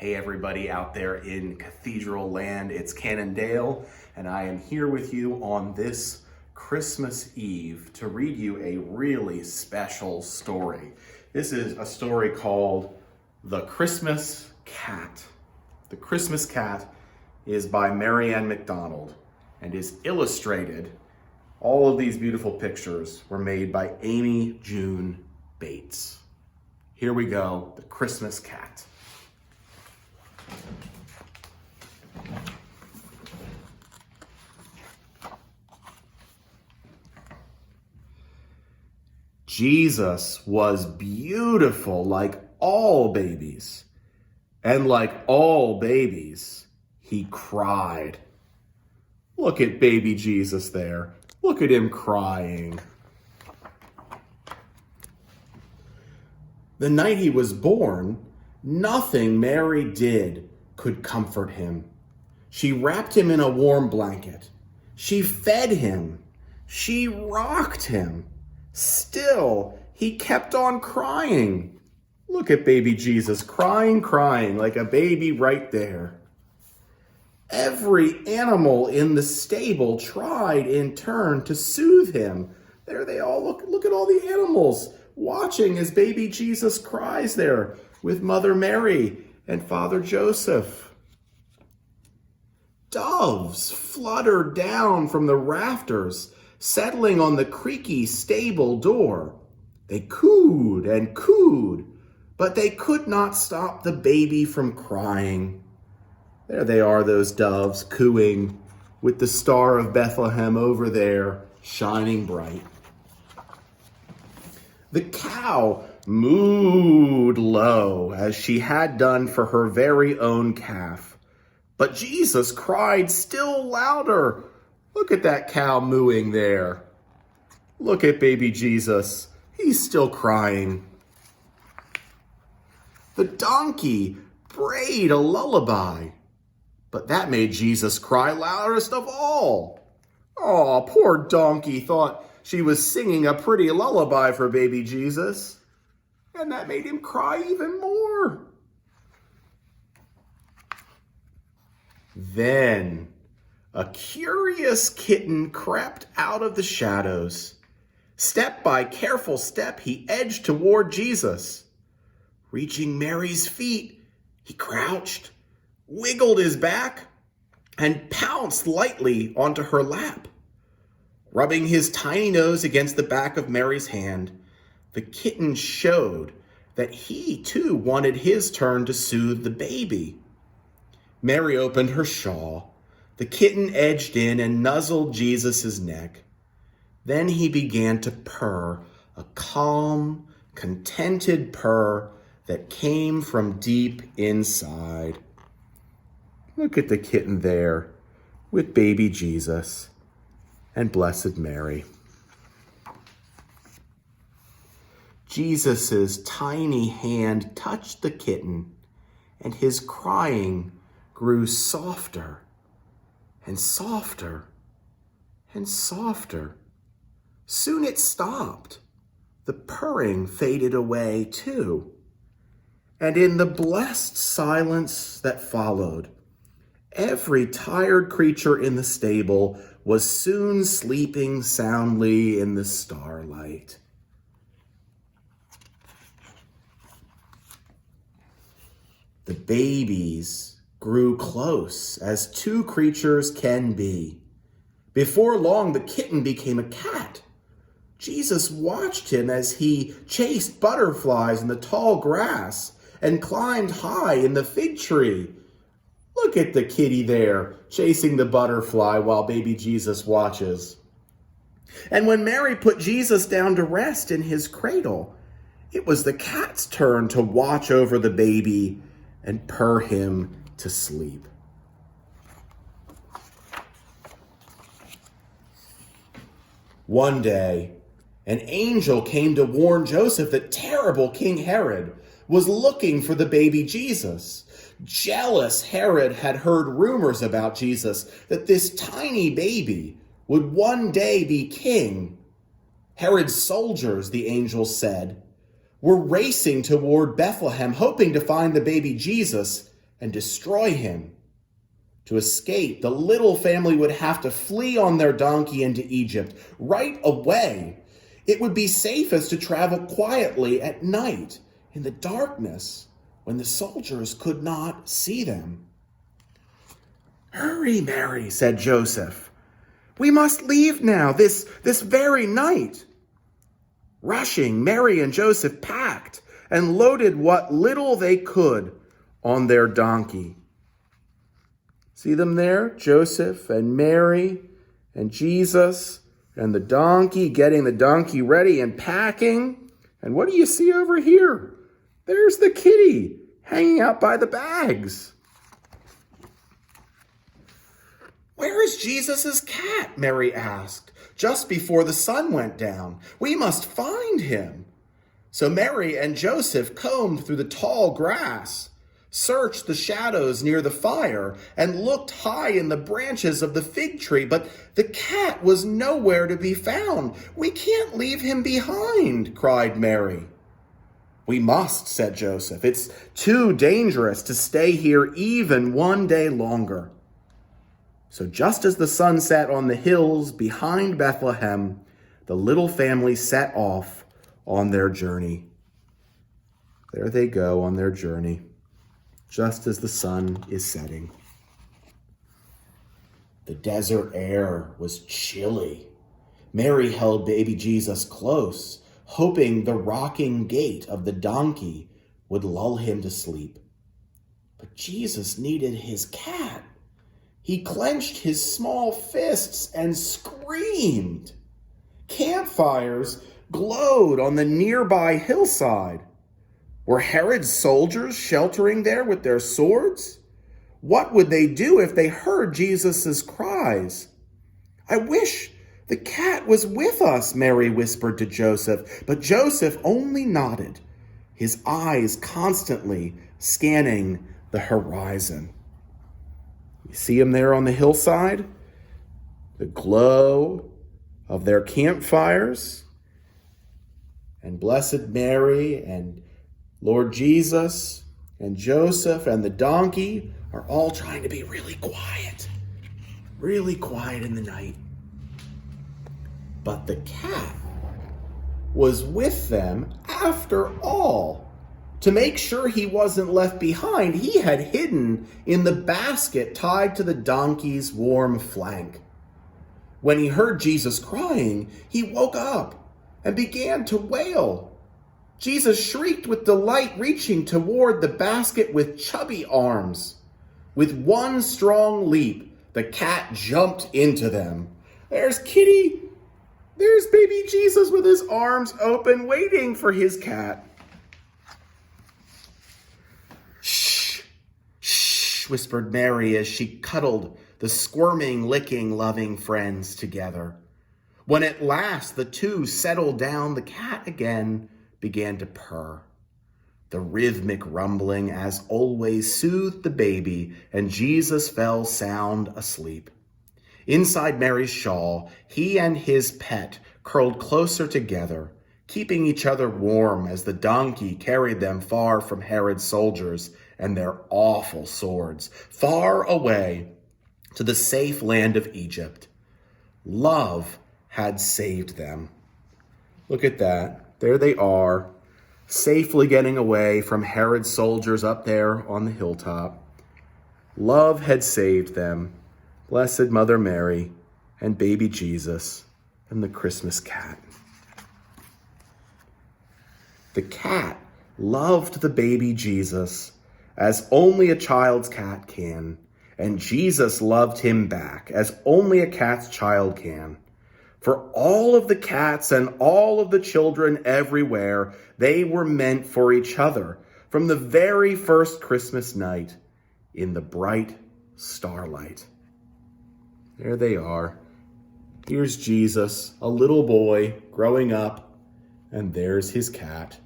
Hey everybody out there in Cathedral land, it's Canon and I am here with you on this Christmas Eve to read you a really special story. This is a story called The Christmas Cat. The Christmas Cat is by Maryann MacDonald and is illustrated. All of these beautiful pictures were made by Amy June Bates. Here we go, The Christmas Cat. Jesus was beautiful like all babies, and like all babies, he cried. Look at baby Jesus there. Look at him crying. The night he was born, nothing Mary did could comfort him. She wrapped him in a warm blanket. She fed him. She rocked him. Still, he kept on crying. Look at baby Jesus crying like a baby right there. Every animal in the stable tried in turn to soothe him. There they all look at all the animals watching as baby Jesus cries there with Mother Mary and Father Joseph. Doves fluttered down from the rafters, settling on the creaky stable door. They cooed and cooed, but they could not stop the baby from crying. There they are, those doves, cooing, with the Star of Bethlehem over there, shining bright. The cow mooed low, as she had done for her very own calf. But Jesus cried still louder. Look at that cow mooing there. Look at baby Jesus. He's still crying. The donkey brayed a lullaby, but that made Jesus cry loudest of all. Oh, poor donkey thought she was singing a pretty lullaby for baby Jesus, and that made him cry even more. Then a curious kitten crept out of the shadows. Step by careful step, he edged toward Jesus. Reaching Mary's feet, he crouched, wiggled his back, and pounced lightly onto her lap. Rubbing his tiny nose against the back of Mary's hand, the kitten showed that he too wanted his turn to soothe the baby. Mary opened her shawl. The kitten edged in and nuzzled Jesus' neck. Then he began to purr, a calm, contented purr that came from deep inside. Look at the kitten there with baby Jesus and Blessed Mary. Jesus' tiny hand touched the kitten, and his crying grew softer and softer and softer. Soon it stopped. The purring faded away too. And in the blessed silence that followed, every tired creature in the stable was soon sleeping soundly in the starlight. The babies grew close, as two creatures can be. Before long, the kitten became a cat. Jesus watched him as he chased butterflies in the tall grass and climbed high in the fig tree. Look at the kitty there, chasing the butterfly while baby Jesus watches. And when Mary put Jesus down to rest in his cradle, it was the cat's turn to watch over the baby and purr him to sleep. One day, an angel came to warn Joseph that terrible King Herod was looking for the baby Jesus. Jealous Herod had heard rumors about Jesus, that this tiny baby would one day be king. Herod's soldiers, the angel said, were racing toward Bethlehem, hoping to find the baby Jesus and destroy him. To escape, the little family would have to flee on their donkey into Egypt right away. It would be safest to travel quietly at night in the darkness when the soldiers could not see them. "Hurry, Mary," said Joseph. "We must leave now, this very night." Rushing, Mary and Joseph packed and loaded what little they could on their donkey. See them there? Joseph and Mary and Jesus and the donkey, getting the donkey ready and packing. And what do you see over here? There's the kitty hanging out by the bags. "Where is Jesus's cat?" Mary asked, just before the sun went down. "We must find him." So Mary and Joseph combed through the tall grass, searched the shadows near the fire, and looked high in the branches of the fig tree, but the cat was nowhere to be found. "We can't leave him behind," cried Mary. "We must," said Joseph. "It's too dangerous to stay here even one day longer." So just as the sun set on the hills behind Bethlehem, the little family set off on their journey. There they go on their journey, just as the sun is setting. The desert air was chilly. Mary held baby Jesus close, hoping the rocking gait of the donkey would lull him to sleep. But Jesus needed his cat. He clenched his small fists and screamed. Campfires glowed on the nearby hillside. Were Herod's soldiers sheltering there with their swords? What would they do if they heard Jesus' cries? "I wish the cat was with us," Mary whispered to Joseph, but Joseph only nodded, his eyes constantly scanning the horizon. You see him there on the hillside? The glow of their campfires, and Blessed Mary and Lord Jesus and Joseph and the donkey are all trying to be really quiet in the night. But the cat was with them after all. To make sure he wasn't left behind, he had hidden in the basket tied to the donkey's warm flank. When he heard Jesus crying, he woke up and began to wail. Jesus shrieked with delight, reaching toward the basket with chubby arms. With one strong leap, the cat jumped into them. "There's Kitty! There's baby Jesus with his arms open, waiting for his cat." "Shh, shh," whispered Mary as she cuddled the squirming, licking, loving friends together. When at last the two settled down, the cat again began to purr. The rhythmic rumbling, as always, soothed the baby, and Jesus fell sound asleep. Inside Mary's shawl, he and his pet curled closer together, keeping each other warm as the donkey carried them far from Herod's soldiers and their awful swords, far away to the safe land of Egypt. Love had saved them. Look at that. There they are, safely getting away from Herod's soldiers up there on the hilltop. Love had saved them. Blessed Mother Mary and baby Jesus and the Christmas cat. The cat loved the baby Jesus as only a child's cat can, and Jesus loved him back as only a cat's child can. For all of the cats and all of the children everywhere, they were meant for each other from the very first Christmas night in the bright starlight. There they are. Here's Jesus, a little boy growing up, and there's his cat,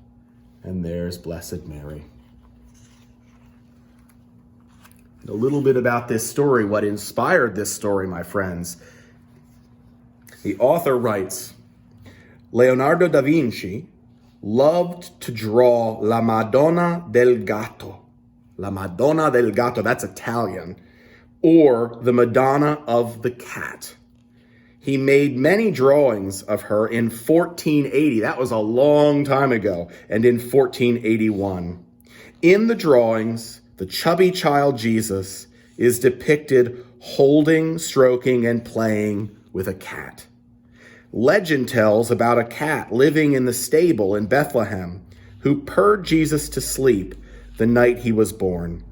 and there's Blessed Mary. And a little bit about this story, what inspired this story, my friends. The author writes, Leonardo da Vinci loved to draw La Madonna del Gatto, La Madonna del Gatto, that's Italian, or the Madonna of the Cat. He made many drawings of her in 1480. That was a long time ago. And in 1481. In the drawings, the chubby child Jesus is depicted holding, stroking, and playing with a cat. Legend tells about a cat living in the stable in Bethlehem who purred Jesus to sleep the night he was born.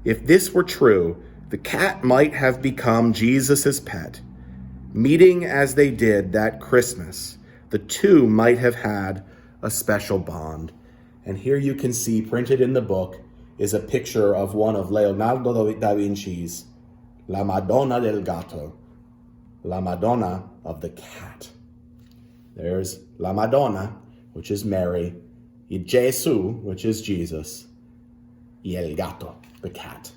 If this were true, the cat might have become Jesus's pet. Meeting as they did that Christmas, the two might have had a special bond. And here you can see printed in the book is a picture of one of Leonardo da Vinci's La Madonna del Gatto, La Madonna of the Cat. There's La Madonna, which is Mary, y Gesù, which is Jesus, y el gatto, the cat.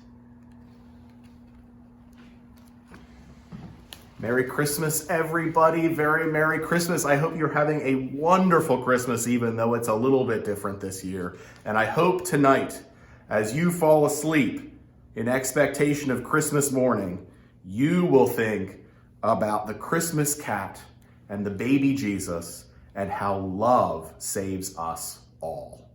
Merry Christmas, everybody. Very Merry Christmas. I hope you're having a wonderful Christmas, even though it's a little bit different this year. And I hope tonight, as you fall asleep in expectation of Christmas morning, you will think about the Christmas cat and the baby Jesus and how love saves us all.